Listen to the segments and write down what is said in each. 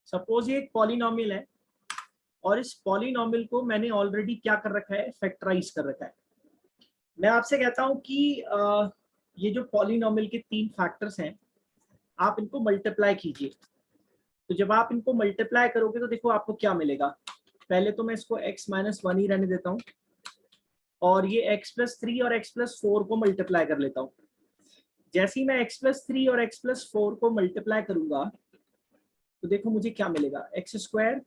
Suppose ये एक polynomial है और इस पॉलिनोमियल को मैंने ऑलरेडी क्या कर रखा है, फैक्टराइज कर रखा है। मैं आपसे कहता हूं कि ये जो पॉलिनोमियल के 3 फैक्टर्स हैं, आप इनको मल्टीप्लाई कीजिए। तो जब आप इनको मल्टीप्लाई करोगे तो देखो आपको क्या मिलेगा। पहले तो मैं इसको x माइनस 1 ही रहने देता हूँ और ये x प्लस 3 और x प्लस 4 को मल्टीप्लाई कर लेता हूँ। जैसे ही मैं x प्लस 3 और x प्लस 4 को मल्टीप्लाई करूंगा तो देखो मुझे क्या मिलेगा, एक्स स्क्वायर,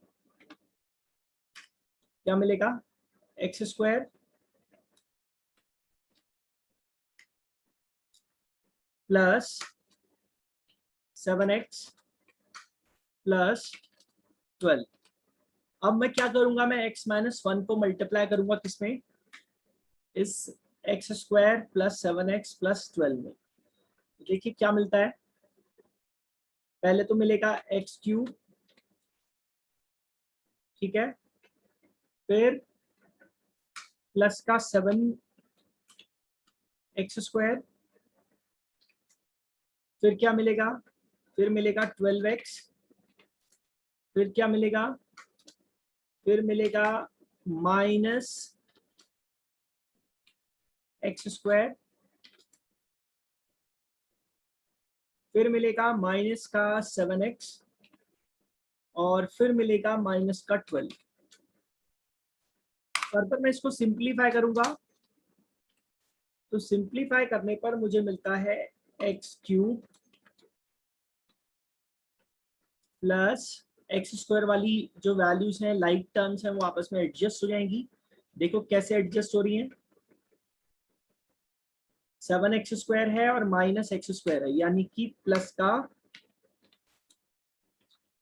क्या मिलेगा, x square plus 7x plus 12। अब मैं क्या करूंगा, मैं x माइनस 1 को मल्टीप्लाई करूंगा किसमें, इस x square plus 7x plus 12 में। देखिए क्या मिलता है, पहले तो मिलेगा एक्स क्यूब, ठीक है, फिर प्लस का 7x स्क्वायर, फिर क्या मिलेगा, फिर मिलेगा 12x, फिर क्या मिलेगा, फिर मिलेगा माइनस एक्स स्क्वायर, फिर मिलेगा माइनस का 7x और फिर मिलेगा माइनस का 12। फर्दर मैं इसको सिंप्लीफाई करूंगा तो सिंप्लीफाई करने पर मुझे मिलता है x cube plus x square वाली जो वैल्यूज हैं, लाइक टर्म्स हैं, वो आपस में एडजस्ट हो जाएंगी। देखो कैसे एडजस्ट हो रही हैं, 7x स्क्वायर है और माइनस एक्स स्क्वायर है, यानी कि प्लस का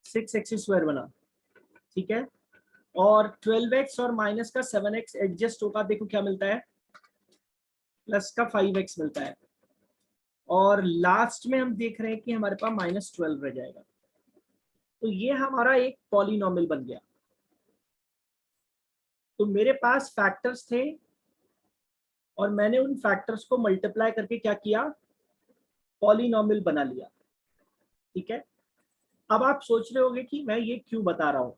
6x स्क्वायर बना, ठीक है, और 12x और माइनस का 7x एडजस्ट होगा, देखो क्या मिलता है, प्लस का 5x मिलता है, और लास्ट में हम देख रहे हैं कि हमारे पास माइनस 12 रह जाएगा। तो ये हमारा एक पॉलिनोमियल बन गया। तो मेरे पास फैक्टर्स थे और मैंने उन फैक्टर्स को मल्टीप्लाई करके क्या किया, पॉलिनोमियल बना लिया, ठीक है। अब आप सोच रहे होंगे कि मैं ये क्यों बता रहा हूं,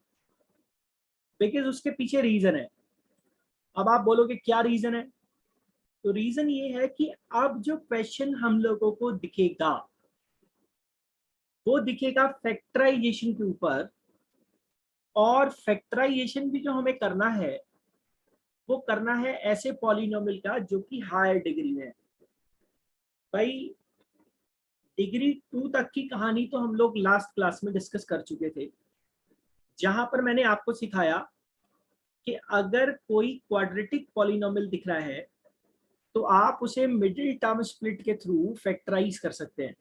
बिकॉज उसके पीछे रीजन है। अब आप बोलोगे क्या रीजन है, तो रीजन ये है कि अब जो क्वेश्चन हम लोगों को दिखेगा वो दिखेगा फैक्टराइजेशन के ऊपर, और फैक्टराइजेशन भी जो हमें करना है वो करना है ऐसे पॉलिनोमियल का जो कि हायर डिग्री में है। भाई डिग्री 2 तक की कहानी तो हम लोग लास्ट क्लास में डिस्कस कर चुके थे, जहां पर मैंने आपको सिखाया कि अगर कोई क्वाड्रेटिक पॉलिनोमियल दिख रहा है तो आप उसे मिडिल टर्म स्प्लिट के थ्रू फैक्टराइज कर सकते हैं,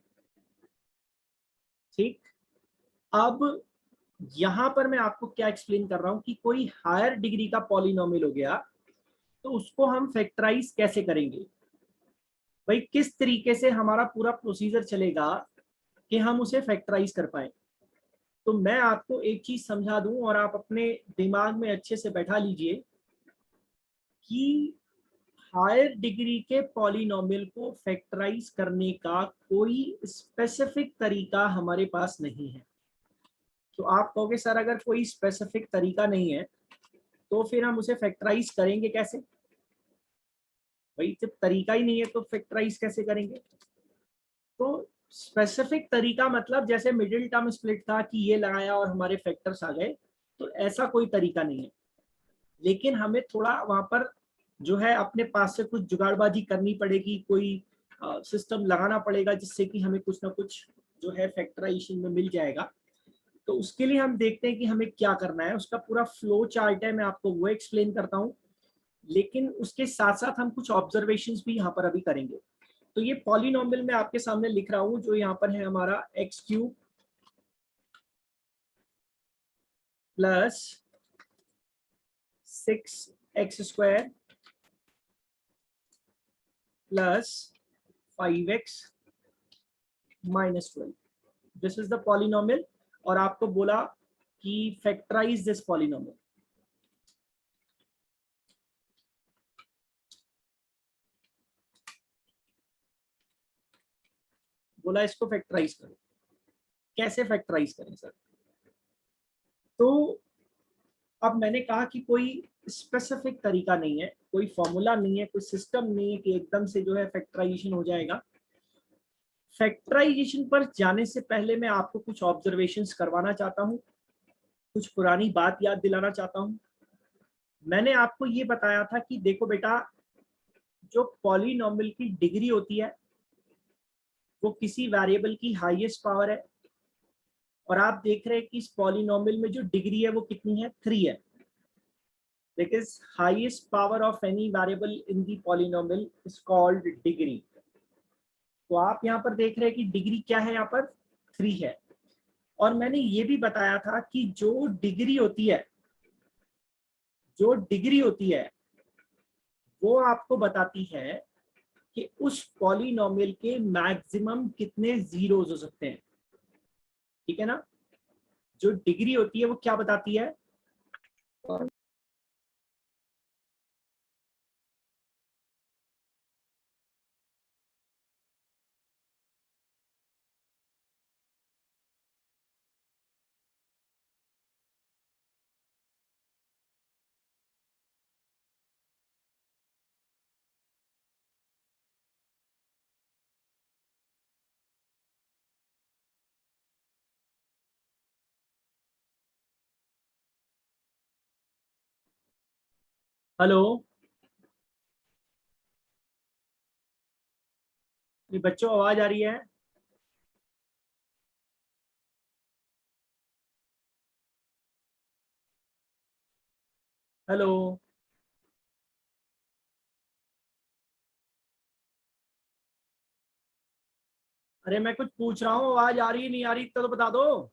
ठीक। अब यहां पर मैं आपको क्या एक्सप्लेन कर रहा हूं कि कोई हायर डिग्री का पॉलिनोमियल हो गया तो उसको हम फैक्टराइज कैसे करेंगे, भाई किस तरीके से हमारा पूरा प्रोसीजर चलेगा कि हम उसे फैक्टराइज कर पाए। तो मैं आपको एक चीज समझा दूं और आप अपने दिमाग में अच्छे से बैठा लीजिए कि हायर डिग्री के पॉलिनोमियल को फैक्टराइज करने का कोई स्पेसिफिक तरीका हमारे पास नहीं है। तो आप कहोगे सर अगर कोई स्पेसिफिक तरीका नहीं है तो फिर हम उसे फैक्टराइज करेंगे कैसे, भाई जब तरीका ही नहीं है तो फैक्टराइज कैसे करेंगे। तो स्पेसिफिक तरीका मतलब जैसे मिडिल टर्म स्प्लिट था कि ये लगाया और हमारे फैक्टर्स आ गए, तो ऐसा कोई तरीका नहीं है। लेकिन हमें थोड़ा वहां पर जो है अपने पास से कुछ जुगाड़बाजी करनी पड़ेगी, कोई सिस्टम लगाना पड़ेगा जिससे कि हमें कुछ ना कुछ जो है फैक्टराइजेशन में मिल जाएगा। तो उसके लिए हम देखते हैं कि हमें क्या करना है, उसका पूरा फ्लो चार्ट है, मैं आपको वो एक्सप्लेन करता हूँ। लेकिन उसके साथ साथ हम कुछ ऑब्जर्वेशंस भी यहाँ पर अभी करेंगे। तो ये पॉलिनोमियल मैं आपके सामने लिख रहा हूँ जो यहाँ पर है हमारा x cube plus 6x square plus 5x minus 12, this is the polynomial. और आपको बोला कि फैक्टराइज दिस पॉलिनोमियल, बोला इसको फैक्टराइज करो। कैसे फैक्टराइज करें सर, तो अब मैंने कहा कि कोई स्पेसिफिक तरीका नहीं है, कोई फॉर्मूला नहीं है, कोई सिस्टम नहीं है कि एकदम से जो है फैक्टराइजेशन हो जाएगा। फैक्टराइजेशन पर जाने से पहले मैं आपको कुछ ऑब्जर्वेशंस करवाना चाहता हूँ, कुछ पुरानी बात याद दिलाना चाहता हूँ। मैंने आपको ये बताया था कि देखो बेटा, जो पॉलिनॉमियल की डिग्री होती है वो किसी वेरिएबल की हाईएस्ट पावर है, और आप देख रहे हैं कि इस पॉलिनॉमियल में जो डिग्री है वो कितनी है, 3 है। Because highest power of any variable in the polynomial is called degree। तो आप यहाँ पर देख रहे हैं कि डिग्री क्या है, यहाँ पर 3 है। और मैंने ये भी बताया था कि जो डिग्री होती है, जो डिग्री होती है वो आपको बताती है कि उस पॉलिनॉमियल के मैक्सिमम कितने जीरोस हो सकते हैं। ठीक है ना, जो डिग्री होती है वो क्या बताती है, हेलो ये बच्चों आवाज आ रही है? हेलो, अरे मैं कुछ पूछ रहा हूँ, आवाज आ रही है नहीं आ रही तो बता दो।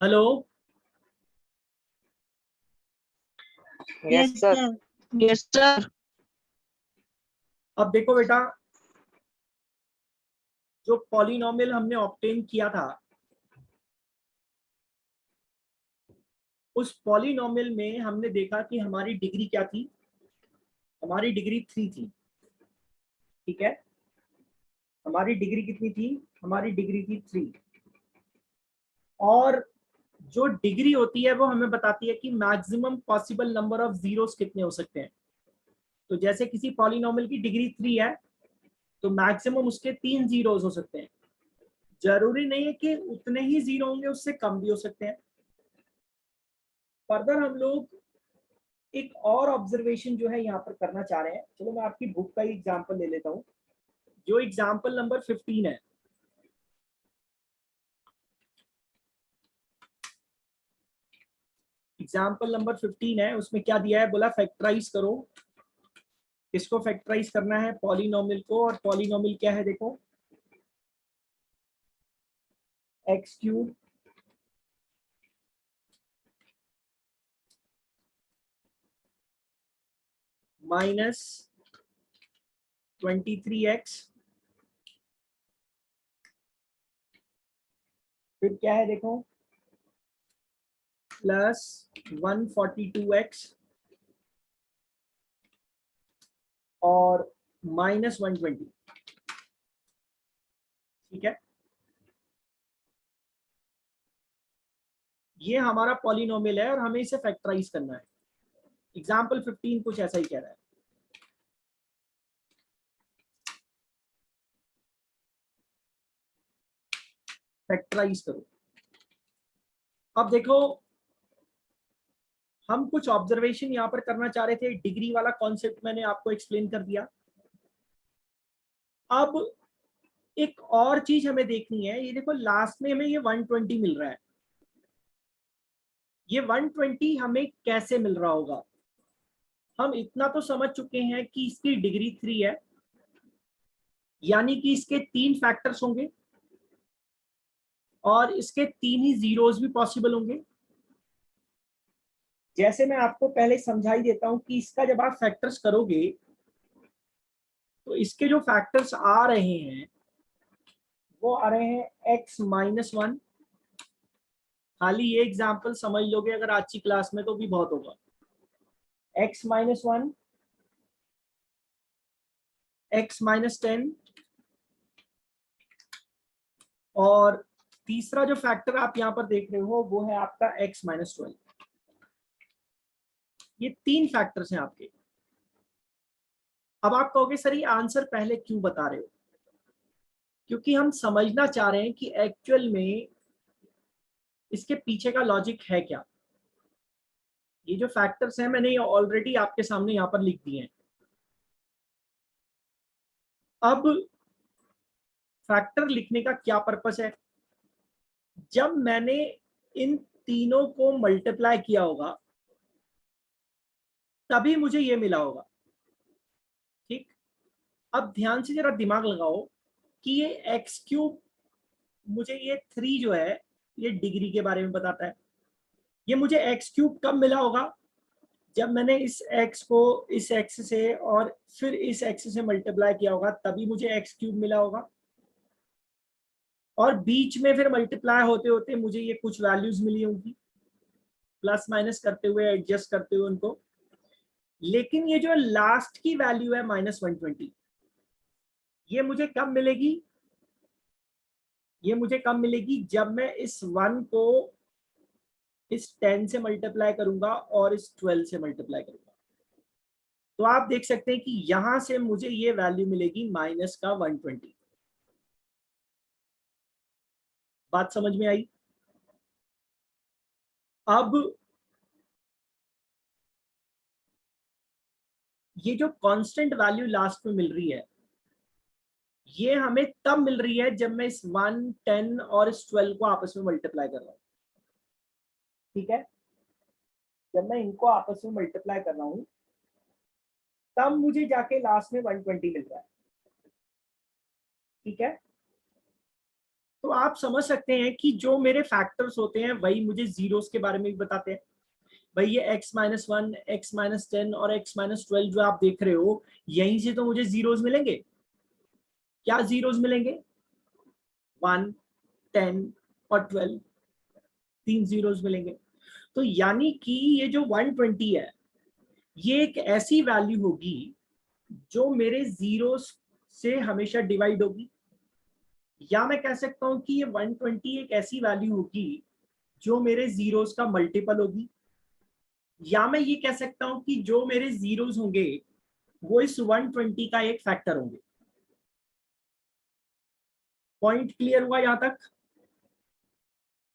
Hello, yes sir. Yes sir. अब देखो बेटा, जो पॉलिनॉमियल हमने ऑब्टेन किया था, उस पॉलिनॉमियल में हमने देखा कि हमारी डिग्री क्या थी, हमारी डिग्री 3 थी। ठीक है, हमारी डिग्री कितनी थी, हमारी डिग्री थी 3। और जो डिग्री होती है वो हमें बताती है कि maximum possible number of zeros कितने हो सकते हैं। तो जैसे किसी पॉलिनॉमियल की डिग्री 3 है तो मैक्सिमम उसके 3 जीरोस हो सकते हैं। जरूरी नहीं है कि उतने ही जीरो होंगे, उससे कम भी हो सकते हैं। फर्दर हम लोग एक और ऑब्जर्वेशन जो है यहाँ पर करना चाह रहे हैं। चलो मैं आपकी बुक का ही एग्जांपल ले लेता हूँ, जो एग्जांपल नंबर 15 है। एग्जाम्पल नंबर 15 है, उसमें क्या दिया है, बोला फैक्टराइज करो। किसको फैक्टराइज करना है, पॉलिनॉमियल को। और पॉलिनॉमियल क्या है, देखो, एक्स क्यूब माइनस 23x, फिर क्या है देखो, प्लस 142x और माइनस 120। ठीक है, ये हमारा पॉलिनोमियल है और हमें इसे फैक्टराइज करना है। एग्जाम्पल 15 कुछ ऐसा ही कह रहा है। फैक्टराइज करो। अब देखो, हम कुछ ऑब्जर्वेशन यहां पर करना चाह रहे थे। डिग्री वाला कॉन्सेप्ट मैंने आपको एक्सप्लेन कर दिया। अब एक और चीज हमें देखनी है, ये देखो लास्ट में हमें ये 120 मिल रहा है। ये 120 हमें कैसे मिल रहा होगा, हम इतना तो समझ चुके हैं कि इसकी डिग्री 3 है, यानी कि इसके 3 फैक्टर्स होंगे। और इसके 3 ही जीरोस भी पॉसिबल होंगे। जैसे मैं आपको पहले समझाई देता हूं कि इसका जब आप फैक्टर्स करोगे तो इसके जो फैक्टर्स आ रहे हैं वो आ रहे हैं x-1। खाली ये एग्जांपल समझ लोगे अगर आज की क्लास में तो भी बहुत होगा। x-1, x-10 और तीसरा जो फैक्टर आप यहां पर देख रहे हो वो है आपका x-12। ये 3 फैक्टर्स हैं आपके। अब आप कहोगे सर ये आंसर पहले क्यों बता रहे हो? क्योंकि हम समझना चाह रहे हैं कि एक्चुअल में इसके पीछे का लॉजिक है क्या। ये जो फैक्टर्स हैं मैंने ऑलरेडी आपके सामने यहां पर लिख दिए हैं। अब फैक्टर लिखने का क्या पर्पस है? जब मैंने इन तीनों को मल्टीप्लाई किया होगा तभी मुझे ये मिला होगा। ठीक, अब ध्यान से जरा दिमाग लगाओ कि ये एक्स क्यूब, मुझे ये 3 जो है ये डिग्री के बारे में बताता है। ये मुझे एक्स क्यूब कब मिला होगा? जब मैंने इस एक्स को इस एक्स से और फिर इस एक्स से मल्टीप्लाई किया होगा तभी मुझे एक्स क्यूब मिला होगा। और बीच में फिर मल्टीप्लाई होते होते मुझे ये कुछ वैल्यूज मिली होंगी, प्लस माइनस करते हुए एडजस्ट करते हुए उनको। लेकिन ये जो लास्ट की वैल्यू है -120, ये मुझे कब मिलेगी? ये मुझे कब मिलेगी? जब मैं इस 1 को इस 10 से मल्टीप्लाई करूंगा और इस 12 से मल्टीप्लाई करूंगा। तो आप देख सकते हैं कि यहां से मुझे ये वैल्यू मिलेगी -120। बात समझ में आई? अब ये जो कांस्टेंट वैल्यू लास्ट में मिल रही है ये हमें तब मिल रही है जब मैं इस 1, 10 और इस 12 को आपस में मल्टीप्लाई कर रहा हूं। ठीक है, जब मैं इनको आपस में मल्टीप्लाई कर रहा हूं तब मुझे जाके लास्ट में 120 मिल रहा है। ठीक है, तो आप समझ सकते हैं कि जो मेरे फैक्टर्स होते हैं वही मुझे जीरोस के बारे में भी बताते हैं। भाई ये x-1, x-10 और x-12 जो आप देख रहे हो यहीं से तो मुझे जीरोस मिलेंगे। क्या जीरोस मिलेंगे? 1, 10 और 12, 3 जीरोस मिलेंगे। तो यानी कि ये जो 120 है ये एक ऐसी वैल्यू होगी जो मेरे जीरोस से हमेशा डिवाइड होगी। या मैं कह सकता हूं कि ये 120 एक ऐसी वैल्यू होगी जो मेरे जीरोस का मल्टीपल होगी। या मैं ये कह सकता हूं कि जो मेरे जीरोस होंगे वो इस 120 का एक फैक्टर होंगे। पॉइंट क्लियर हुआ? यहां तक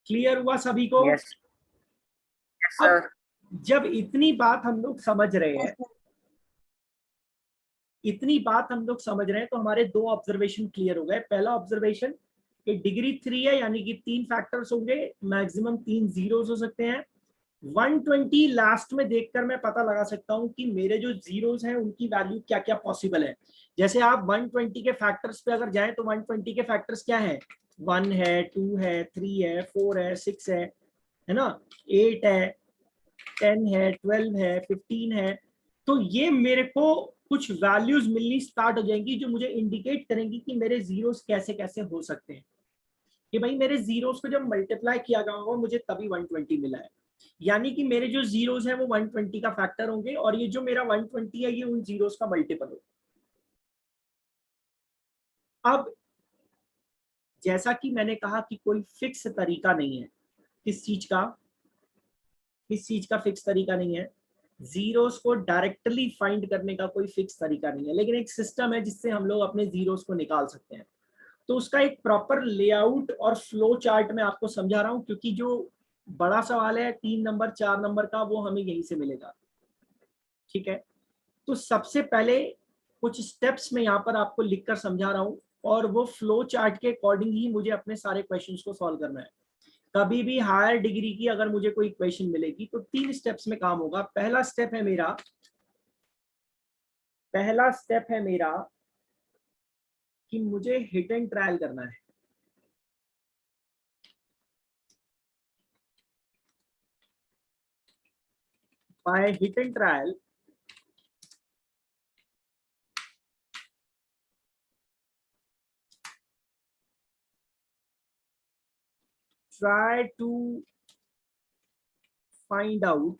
क्लियर हुआ सभी को? यस अब सर। जब इतनी बात हम लोग समझ रहे हैं, इतनी बात हम लोग समझ रहे हैं तो हमारे 2 ऑब्जर्वेशन क्लियर हो गए। पहला ऑब्जर्वेशन कि डिग्री 3 है यानी कि 3 फैक्टर्स होंगे, मैक्सिमम 3 जीरोस हो सकते हैं। 120 लास्ट में देखकर मैं पता लगा सकता हूं कि मेरे जो जीरोस हैं उनकी वैल्यू क्या क्या पॉसिबल है। जैसे आप 120 के फैक्टर्स पे अगर जाएं तो 120 के फैक्टर्स क्या है? 1 है, 2 है, 3 है, 4 है, 6 है ना, 8 है, 10 है, 12 है, 15 है। तो ये मेरे को कुछ वैल्यूज मिलनी स्टार्ट हो जाएंगी जो मुझे इंडिकेट करेंगी कि मेरे जीरोस कैसे कैसे हो सकते हैं। कि भाई मेरे जीरोस को जब मल्टीप्लाई किया गया होगा मुझे तभी 120 मिला है। यानी कि मेरे जो जीरोस हैं वो 120 का फैक्टर होंगे और ये जो मेरा 120 है ये उन जीरोस का मल्टीपल होगा। अब जैसा कि मैंने कहा कि कोई फिक्स तरीका नहीं है। किस चीज का? किस चीज का फिक्स तरीका नहीं है? जीरोस को डायरेक्टली फाइंड करने का कोई फिक्स तरीका नहीं है, लेकिन एक सिस्टम है जिससे हम लोग अपने जीरोस को निकाल सकते हैं। तो उसका एक प्रॉपर लेआउट और फ्लो चार्ट में आपको समझा रहा हूं क्योंकि जो बड़ा सवाल है 3 नंबर 4 नंबर का वो हमें यहीं से मिलेगा। ठीक है, तो सबसे पहले कुछ स्टेप्स में यहाँ पर आपको लिखकर समझा रहा हूँ और वो फ्लो चार्ट के अकॉर्डिंग ही मुझे अपने सारे क्वेश्चंस को सॉल्व करना है। कभी भी हायर डिग्री की अगर मुझे कोई क्वेश्चन मिलेगी तो 3 स्टेप्स में काम होगा। पहला स्टेप है मेरा कि मुझे हिट एंड ट्रायल करना है। by hit and trial try to find out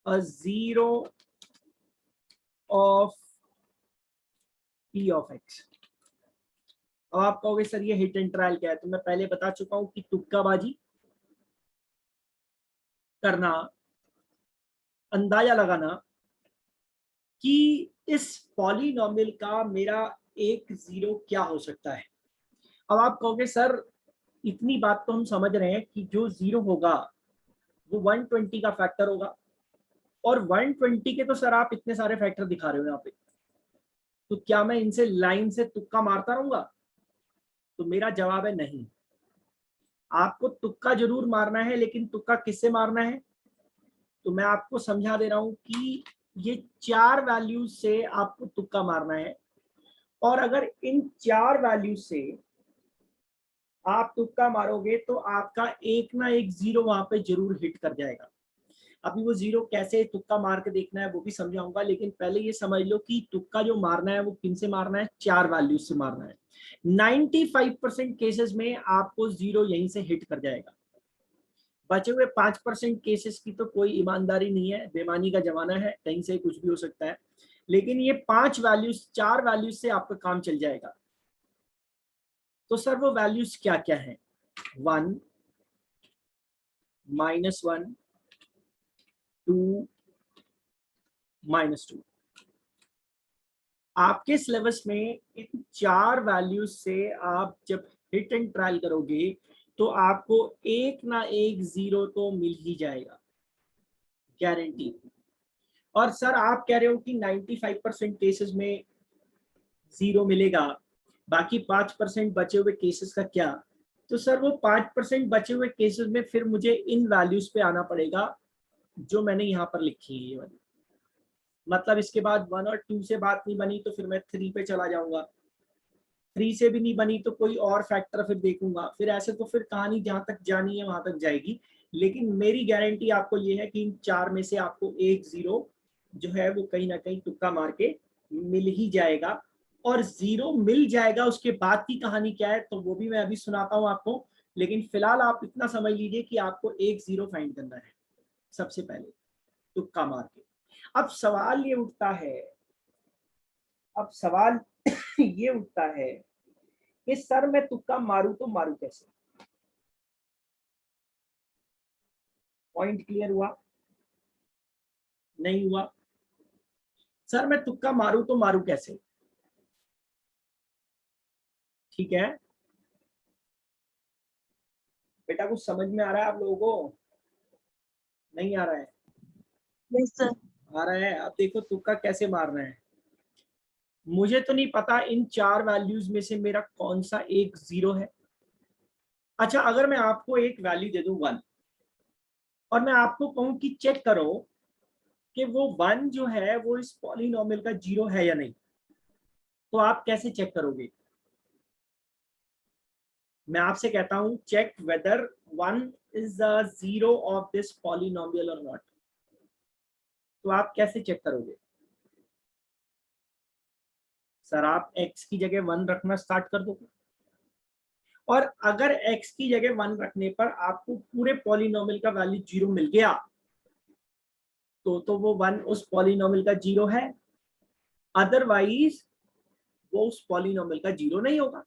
a zero of p of x। अब आप कहोगे सर ये हिट एंड ट्रायल क्या है, तो मैं पहले बता चुका हूं कि तुक्काबाजी करना, अंदाजा लगाना कि इस पॉलिनोमियल का मेरा एक जीरो क्या हो सकता है। अब आप कहोगे सर इतनी बात तो हम समझ रहे हैं कि जो जीरो होगा वो 120 का फैक्टर होगा, और 120 के तो सर आप इतने सारे फैक्टर दिखा रहे हो यहाँ पे, तो क्या मैं इनसे लाइन से तुक्का मारता रहूंगा? तो मेरा जवाब है नहीं। आपको तुक्का जरूर मारना है, लेकिन तुक्का किससे मारना है? तो मैं आपको समझा दे रहा हूं कि ये 4 वैल्यूज से आपको तुक्का मारना है, और अगर इन 4 वैल्यूज से आप तुक्का मारोगे तो आपका एक ना एक जीरो वहां पे जरूर हिट कर जाएगा। अभी वो जीरो कैसे तुक्का मार के देखना है वो भी समझाऊंगा, लेकिन पहले ये समझ लो कि तुक्का जो मारना है वो किन से मारना है, 4 वैल्यूज से मारना है। 95% केसेस में आपको जीरो यहीं से हिट कर जाएगा। बचे हुए 5% केसेस की तो कोई ईमानदारी नहीं है, बेईमानी का जमाना है, कहीं से कुछ भी हो सकता है, लेकिन ये 5 वैल्यूज 4 वैल्यूज से आपका काम चल जाएगा। तो सर वो वैल्यूज क्या क्या है? 1, -1, 2, -2। आपके सिलेबस में इन 4 वैल्यूज से आप जब हिट एंड ट्रायल करोगे तो आपको एक ना एक जीरो तो मिल ही जाएगा, गारंटी। और सर आप कह रहे हो कि 95% केसेस में जीरो मिलेगा, बाकी 5% बचे हुए केसेस का क्या? तो सर वो 5% बचे हुए केसेस में फिर मुझे इन वैल्यूज पे आना पड़ेगा जो मैंने यहाँ पर लिखी है ये वाली। मतलब इसके बाद 1 और 2 से बात नहीं बनी तो फिर मैं 3 पे चला जाऊंगा, 3 से भी नहीं बनी तो कोई और फैक्टर फिर देखूंगा, फिर ऐसे तो फिर कहानी जहां तक जानी है वहां तक जाएगी। लेकिन मेरी गारंटी आपको ये है कि इन 4 में से आपको एक जीरो जो है वो कहीं ना कहीं तुक्का मार के मिल ही जाएगा। और जीरो मिल जाएगा, उसके बाद की कहानी क्या है तो वो भी मैं अभी सुनाता हूँ आपको, लेकिन फिलहाल आप इतना समझ लीजिए कि आपको एक जीरो फाइंड करना है सबसे पहले तुक्का मार के। अब सवाल ये उठता है, अब सवाल ये उठता है कि सर मैं तुक्का मारूं तो मारूं कैसे? पॉइंट क्लियर हुआ? नहीं हुआ? सर मैं तुक्का मारूं तो मारूं कैसे? ठीक है बेटा, कुछ समझ में आ रहा है आप लोगों को? नहीं आ रहा है? Yes sir. आ रहा है। अब देखो तुक्का कैसे मारना है। मुझे तो नहीं पता इन 4 वैल्यूज में से मेरा कौन सा एक जीरो है। अच्छा, अगर मैं आपको एक वैल्यू दे दूं 1 और मैं आपको कहूं कि चेक करो कि वो 1 जो है वो इस पॉलिनोमियल का जीरो है या नहीं, तो आप कैसे चेक करोगे? मैं आपसे कहता हूं check whether 1 is a zero of this polynomial और नॉट, तो आप कैसे चेक करोगे? सर आप x की जगह 1 रखना स्टार्ट कर दोगे, और अगर x की जगह 1 रखने पर आपको पूरे पॉलिनोमियल का वैल्यू जीरो मिल गया तो वो 1 उस पॉलिनोमियल का जीरो है, अदरवाइज वो उस पॉलिनोमियल का जीरो नहीं होगा।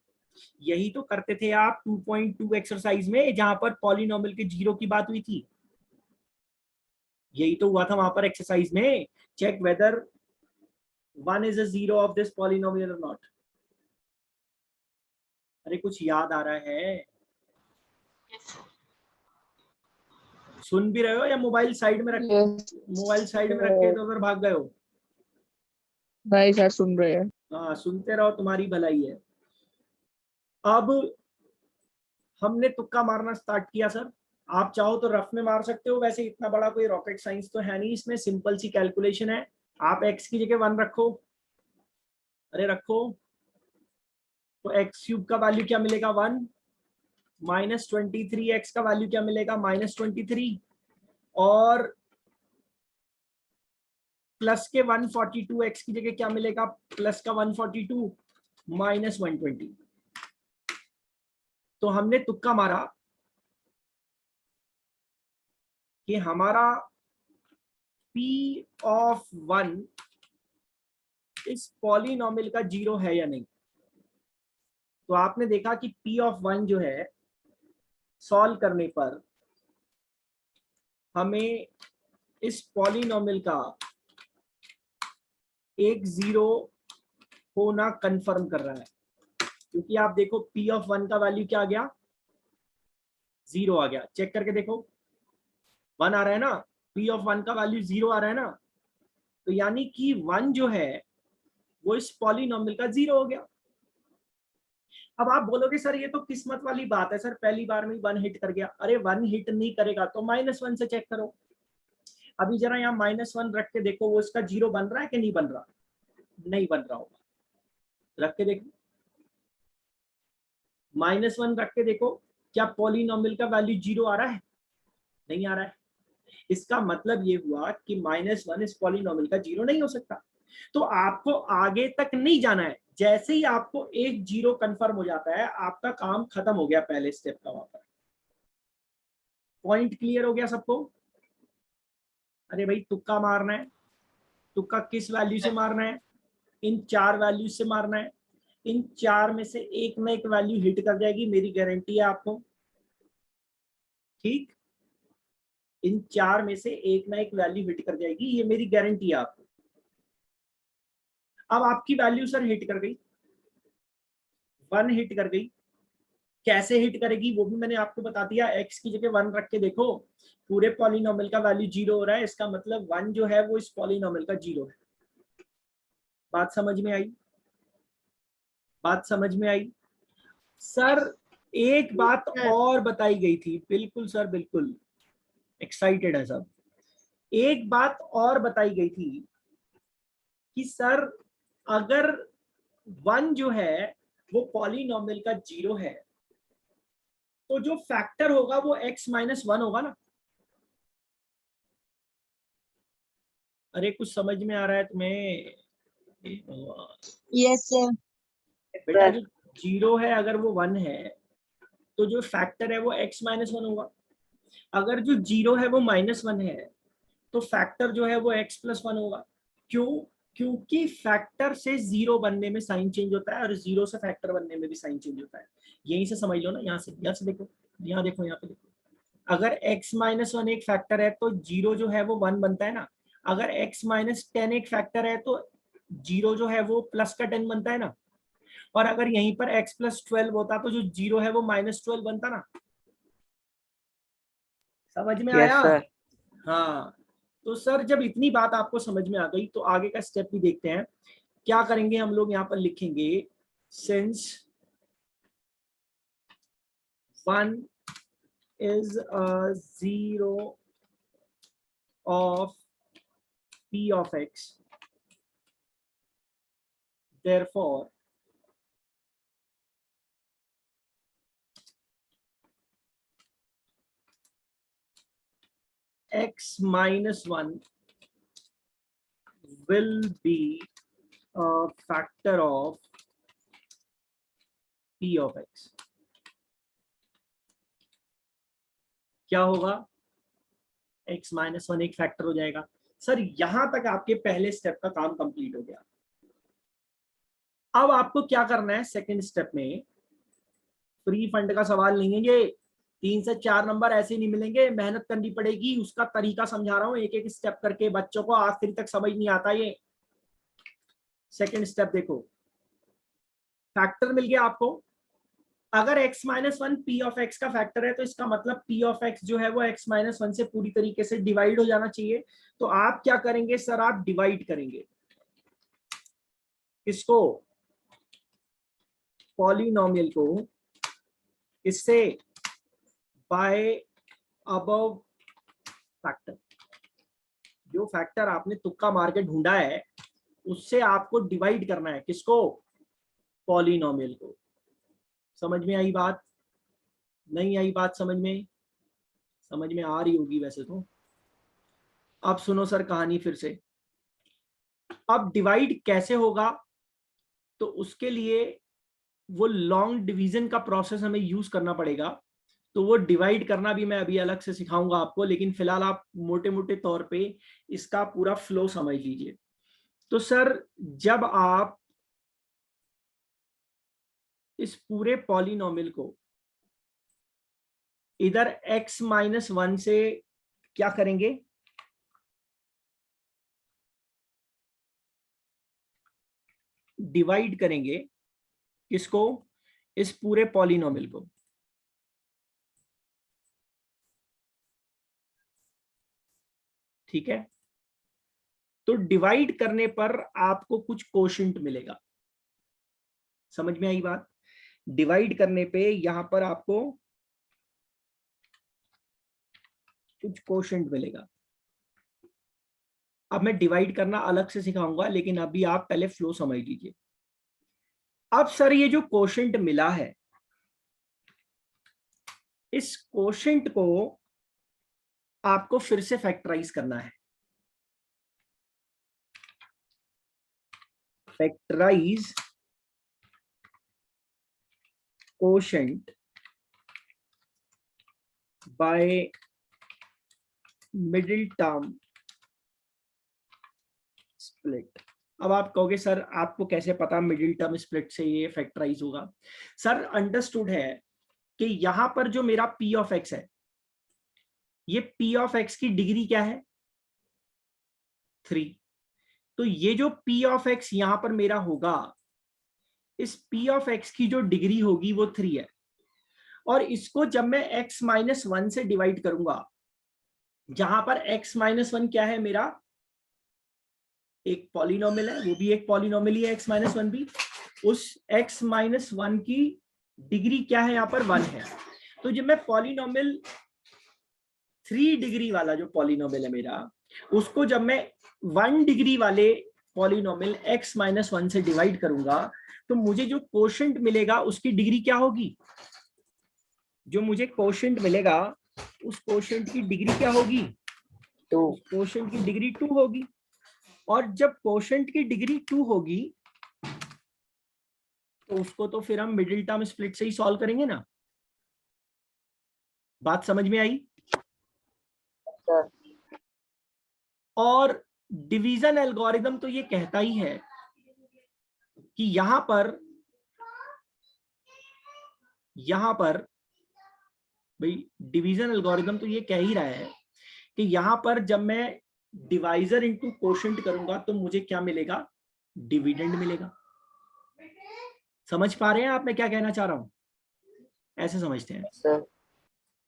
यही तो करते थे आप 2.2 एक्सरसाइज में जहां पर पॉलिनोमियल के जीरो की बात हुई थी। यही तो हुआ था वहां पर एक्सरसाइज में, check whether 1 is a zero of this polynomial और नॉट। अरे कुछ याद आ रहा है? सुन भी रहे हो या मोबाइल साइड में रख, यस मोबाइल साइड में रख के तो फिर भाग गए हो? भाई सर सुन रहे हैं। हाँ सुनते रहो, तुम्हारी भलाई है। अब हमने तुक्का मारना स्टार्ट किया सर। आप चाहो तो रफ में मार सकते हो, वैसे इतना बड़ा कोई रॉकेट साइंस तो है नहीं, इसमें सिंपल सी कैलकुलेशन है। आप x की जगह 1 रखो, अरे रखो, तो x क्यूब का वैल्यू क्या मिलेगा 1, -23 x का वैल्यू क्या मिलेगा -23, और प्लस के 142 एक्स की जगह क्या मिलेगा, प्लस का 142 माइनस 120। तो हमने तुक्का मारा कि हमारा P ऑफ 1 इस पॉलिनॉमियल का जीरो है या नहीं। तो आपने देखा कि P ऑफ 1 जो है सॉल्व करने पर हमें इस पॉलिनॉमियल का एक जीरो होना कंफर्म कर रहा है, क्योंकि आप देखो P ऑफ 1 का वैल्यू क्या आ गया, जीरो आ गया। चेक करके देखो 1 आ रहा है ना, P ऑफ 1 का वैल्यू जीरो आ रहा है ना, तो यानी कि 1 जो है वो इस पॉलिनॉमियल का जीरो हो गया। अब आप बोलोगे सर ये तो किस्मत वाली बात है, सर पहली बार में 1 हिट कर गया। अरे 1 हिट नहीं करेगा तो -1 से चेक करो। अभी जरा यहाँ -1 रख के देखो, वो इसका जीरो बन रहा है कि नहीं बन रहा, नहीं बन रहा होगा। रख के देखो, -1 रख के देखो, क्या पॉलिनॉमियल का वैल्यू जीरो आ रहा है, नहीं आ रहा है। इसका मतलब ये हुआ कि -1 इस पॉलिनॉमियल का जीरो नहीं हो सकता। तो आपको आगे तक नहीं जाना है, जैसे ही आपको एक जीरो कंफर्म हो जाता है आपका काम खत्म हो गया पहले स्टेप का। वहां पर पॉइंट क्लियर हो गया सबको। अरे भाई तुक्का मारना है, तुक्का किस वैल्यू से मारना है, इन 4 वैल्यू से मारना है। इन 4 में से एक ना एक वैल्यू हिट कर जाएगी, मेरी गारंटी है आपको। ठीक, इन 4 में से एक ना एक वैल्यू हिट कर जाएगी, ये मेरी गारंटी है आपको। अब आपकी वैल्यू सर हिट कर गई, 1 हिट कर गई। कैसे हिट करेगी वो भी मैंने आपको बता दिया। x की जगह 1 रख के देखो, पूरे पॉलिनॉमियल का वैल्यू जीरो हो रहा है, इसका मतलब 1 जो है वो इस पॉलिनॉमियल का जीरो है। बात समझ में आई, बात समझ में आई। सर एक बात और बताई गई थी, बिल्कुल सर बिल्कुल एक्साइटेड है सब। एक बात और बताई गई थी कि सर अगर 1 जो है वो पॉलिनॉमियल का जीरो है तो जो फैक्टर होगा वो x-1 होगा ना। अरे कुछ समझ में आ रहा है तुम्हें? Yes sir. बेटा जो जीरो है अगर वो 1 है तो जो फैक्टर है वो x-1 होगा। अगर जो जीरो है वो -1 है तो फैक्टर जो है वो x+1 होगा। क्यों? क्योंकि फैक्टर से जीरो बनने में साइन चेंज होता है और जीरो से फैक्टर बनने में भी साइन चेंज होता है। यहीं से समझ लो ना, यहाँ से देखो, यहाँ देखो, यहाँ पे देखो। अगर x-1 एक फैक्टर है तो जीरो जो है वो 1 बनता है ना। अगर x-10 एक फैक्टर है तो जीरो जो है वो प्लस का 10 बनता है ना। और अगर यहीं पर x+12 होता तो जो जीरो है वो -12 बनता ना। समझ में यस आया? सर। हाँ, तो सर जब इतनी बात आपको समझ में आ गई तो आगे का स्टेप भी देखते हैं। क्या करेंगे हम लोग, यहाँ पर लिखेंगे since 1 is a zero of p of x, therefore x-1 will be a factor of p of x. क्या होगा, x-1 एक फैक्टर हो जाएगा। सर यहां तक आपके पहले स्टेप का काम कंप्लीट हो गया। अब आपको क्या करना है, सेकंड स्टेप में फ्री फंड का सवाल नहीं है ये, 3 से 4 नंबर ऐसे नहीं मिलेंगे, मेहनत करनी पड़ेगी। उसका तरीका समझा रहा हूं एक एक स्टेप करके, बच्चों को आखिरी तक समझ नहीं आता ये। सेकंड स्टेप देखो, फैक्टर मिल गया आपको। अगर x-1 p ऑफ x का फैक्टर है तो इसका मतलब p ऑफ x जो है वो x-1 से पूरी तरीके से डिवाइड हो जाना चाहिए। तो आप क्या करेंगे सर, आप डिवाइड करेंगे इसको, पॉलिनॉमियल को, इससे बाय अबव फैक्टर। जो फैक्टर आपने तुक्का मार के ढूंढा है उससे आपको डिवाइड करना है, किसको, पॉलिनॉमियल को। समझ में आई बात? नहीं आई बात समझ में? समझ में आ रही होगी वैसे तो। अब सुनो सर कहानी फिर से। अब डिवाइड कैसे होगा, तो उसके लिए वो लॉन्ग डिवीजन का प्रोसेस हमें यूज करना पड़ेगा। तो वो डिवाइड करना भी मैं अभी अलग से सिखाऊंगा आपको, लेकिन फिलहाल आप मोटे मोटे तौर पे इसका पूरा फ्लो समझ लीजिए। तो सर जब आप इस पूरे पॉलिनोमियल को इधर x-1 से क्या करेंगे, डिवाइड करेंगे, किसको, इस पूरे पॉलिनोमियल को। ठीक है, तो डिवाइड करने पर आपको कुछ कोशेंट मिलेगा। समझ में आई बात? डिवाइड करने पे यहां पर आपको कुछ कोशेंट मिलेगा। अब मैं डिवाइड करना अलग से सिखाऊंगा, लेकिन अभी आप पहले फ्लो समझ लीजिए। अब सर ये जो कोशेंट मिला है, इस कोशेंट को आपको फिर से फैक्टराइज करना है। Factorise quotient by middle term split. अब आप कहोगे सर आपको कैसे पता मिडिल टर्म स्प्लिट से ये फैक्टराइज होगा? सर अंडरस्टूड है कि यहां पर जो मेरा p ऑफ x है, ये p ऑफ x की डिग्री क्या है, 3। तो ये जो p ऑफ x यहां पर मेरा होगा, इस p ऑफ x की जो डिग्री होगी वो 3 है। और इसको जब मैं x-1 से डिवाइड करूंगा, जहां पर x-1 क्या है, मेरा एक पॉलिनोमियल है, वो भी एक पॉलिनोमियल ही है x-1 भी। उस x-1 की डिग्री क्या है, यहाँ पर 1 है। तो जब मैं पॉलिनोमियल 3 डिग्री वाला जो पॉलिनोमियल है मेरा, उसको जब मैं 1 डिग्री वाले पॉलिनोमियल x-1 से डिवाइड करूंगा, तो मुझे जो कोशेंट मिलेगा उसकी डिग्री क्या होगी, जो मुझे कोशेंट मिलेगा उस कोशेंट की डिग्री क्या होगी, तो कोशेंट की डिग्री 2 होगी। और जब कोशेंट की डिग्री 2 होगी, तो उसको तो फिर हम मिडिल टर्म स्प्लिट से ही सॉल्व करेंगे ना। बात समझ में आई? और डिवीजन एल्गोरिदम तो ये कहता ही है कि यहां पर भाई डिवीजन एल्गोरिदम तो ये कह ही रहा है कि यहां पर जब मैं डिवाइजर इनटू कोशेंट करूंगा तो मुझे क्या मिलेगा, डिविडेंड मिलेगा। समझ पा रहे हैं आप मैं क्या कहना चाह रहा हूं? ऐसे समझते हैं सर।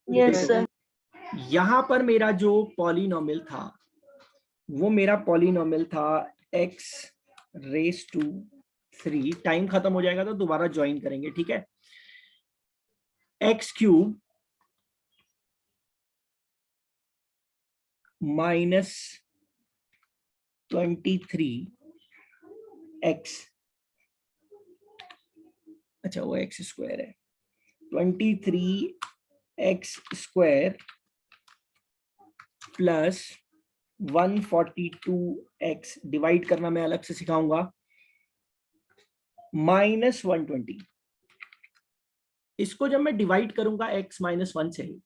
Yes sir. यहां पर मेरा जो पॉलिनोमियल था, वो मेरा पॉलिनोमियल था x⁻3। टाइम खत्म हो जाएगा तो दोबारा ज्वाइन करेंगे, ठीक है। x³ माइनस 23x, अच्छा वो x² है, 23x² प्लस 142x, डिवाइड करना मैं अलग से सिखाऊंगा, माइनस 120। इसको जब मैं डिवाइड करूंगा x-1 से,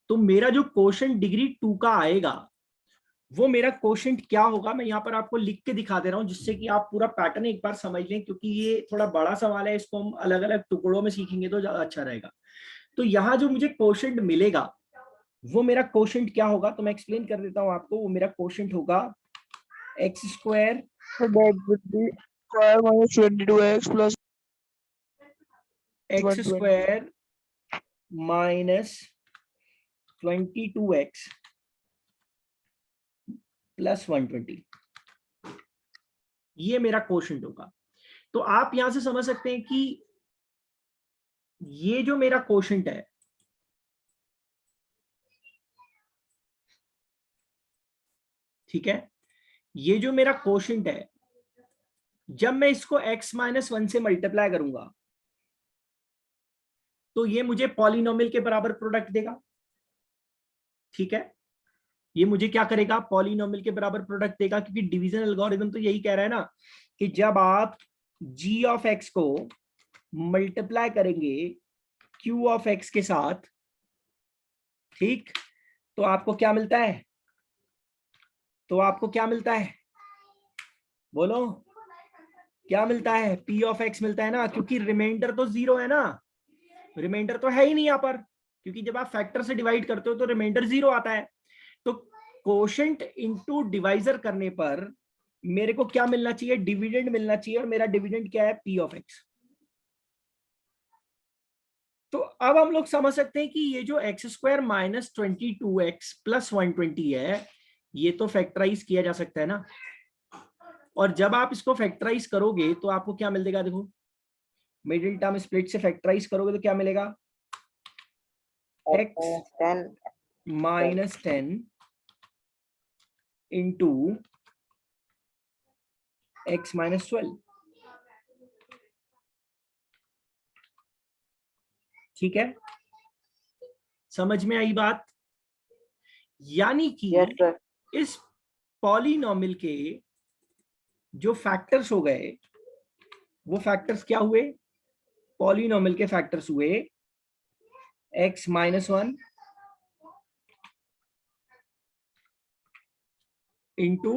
तो मेरा जो कोशेंट डिग्री 2 का आएगा, वो मेरा कोशेंट क्या होगा, मैं यहाँ पर आपको लिख के दिखा दे रहा हूं, जिससे कि आप पूरा पैटर्न एक बार समझ लें, क्योंकि ये थोड़ा बड़ा सवाल है, इसको हम अलग अलग टुकड़ों में सीखेंगे तो ज्यादा अच्छा रहेगा। तो यहाँ जो मुझे कोशेंट मिलेगा, वो मेरा कोशेंट क्या होगा, तो मैं एक्सप्लेन कर देता हूँ आपको। वो मेरा कोशेंट होगा x² minus 22x plus x² minus 22x plus 120, ये मेरा कोशेंट होगा। तो आप यहां से समझ सकते हैं कि ये जो मेरा कोशेंट है, ठीक है, ये जो मेरा कोशेंट है, जब मैं इसको x-1 से मल्टीप्लाई करूंगा, तो ये मुझे पॉलिनोमियल के बराबर प्रोडक्ट देगा, ठीक है। ये मुझे क्या करेगा, पॉलिनोमियल के बराबर प्रोडक्ट देगा, क्योंकि डिवीजन एल्गोरिथम तो यही कह रहा है ना कि जब आप g ऑफ x को मल्टीप्लाई करेंगे q ऑफ x के साथ, ठीक, तो आपको क्या मिलता है, तो आपको क्या मिलता है, बोलो क्या मिलता है, p ऑफ x मिलता है ना, क्योंकि रिमाइंडर तो 0 है ना, रिमाइंडर तो है ही नहीं यहाँ पर, क्योंकि जब आप फैक्टर से डिवाइड करते हो तो रिमाइंडर 0 आता है। तो कोशेंट इनटू डिवाइजर करने पर मेरे को क्या मिलना चाहिए, डिविडेंड मिलना चाहिए, और मेरा डिविडेंड क्या है, p ऑफ x। तो अब हम लोग समझ सकते हैं कि ये जो x square minus 22x plus 120 है, ये तो फैक्टराइज किया जा सकता है ना, और जब आप इसको फैक्टराइज करोगे तो आपको क्या मिल देगा, देखो मिडिल टर्म स्प्लिट से फैक्टराइज करोगे तो क्या मिलेगा, x minus 10 into x minus 12, ठीक है, समझ में आई बात। यानी कि इस पॉलिनोमियल के जो फैक्टर्स हो गए, वो फैक्टर्स क्या हुए, पॉलिनोमियल के फैक्टर्स हुए x minus 1 into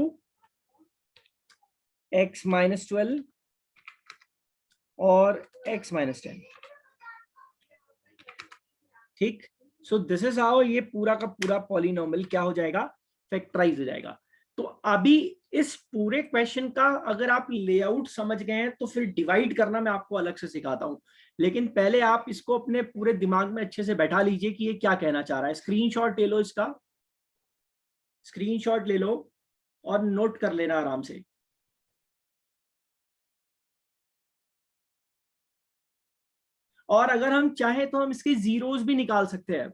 x minus 12 और x माइनस 10, ठीक। सो दिस इज हाउ ये पूरा का पूरा पॉलिनोमियल क्या हो जाएगा, फैक्टराइज हो जाएगा। तो अभी इस पूरे क्वेश्चन का अगर आप लेआउट समझ गए हैं तो फिर डिवाइड करना मैं आपको अलग से सिखाता हूं, लेकिन पहले आप इसको अपने पूरे दिमाग में अच्छे से बैठा लीजिए कि ये क्या कहना चाह रहा है। स्क्रीनशॉट ले लो, इसका स्क्रीनशॉट ले लो और नोट कर लेना आराम से। और अगर हम चाहें तो हम इसके जीरोस भी निकाल सकते हैं,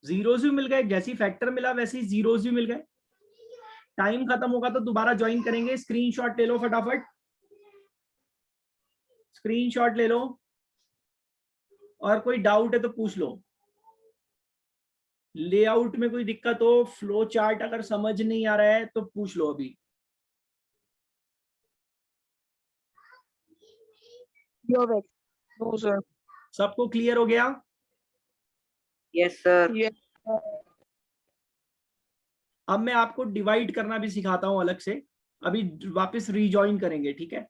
जीरोस भी मिल गए, जैसी फैक्टर मिला वैसे ही जीरोस भी मिल गए। टाइम खत्म होगा तो दोबारा ज्वाइन करेंगे। स्क्रीनशॉट ले लो फटाफट, स्क्रीनशॉट ले लो, और कोई डाउट है तो पूछ लो। लेआउट में कोई दिक्कत हो, फ्लो चार्ट अगर समझ नहीं आ रहा है तो पूछ लो अभी। No sir. सबको क्लियर हो गया? Yes sir. अब मैं आपको डिवाइड करना भी सिखाता हूं अलग से, अभी वापस रीजॉइन करेंगे, ठीक है।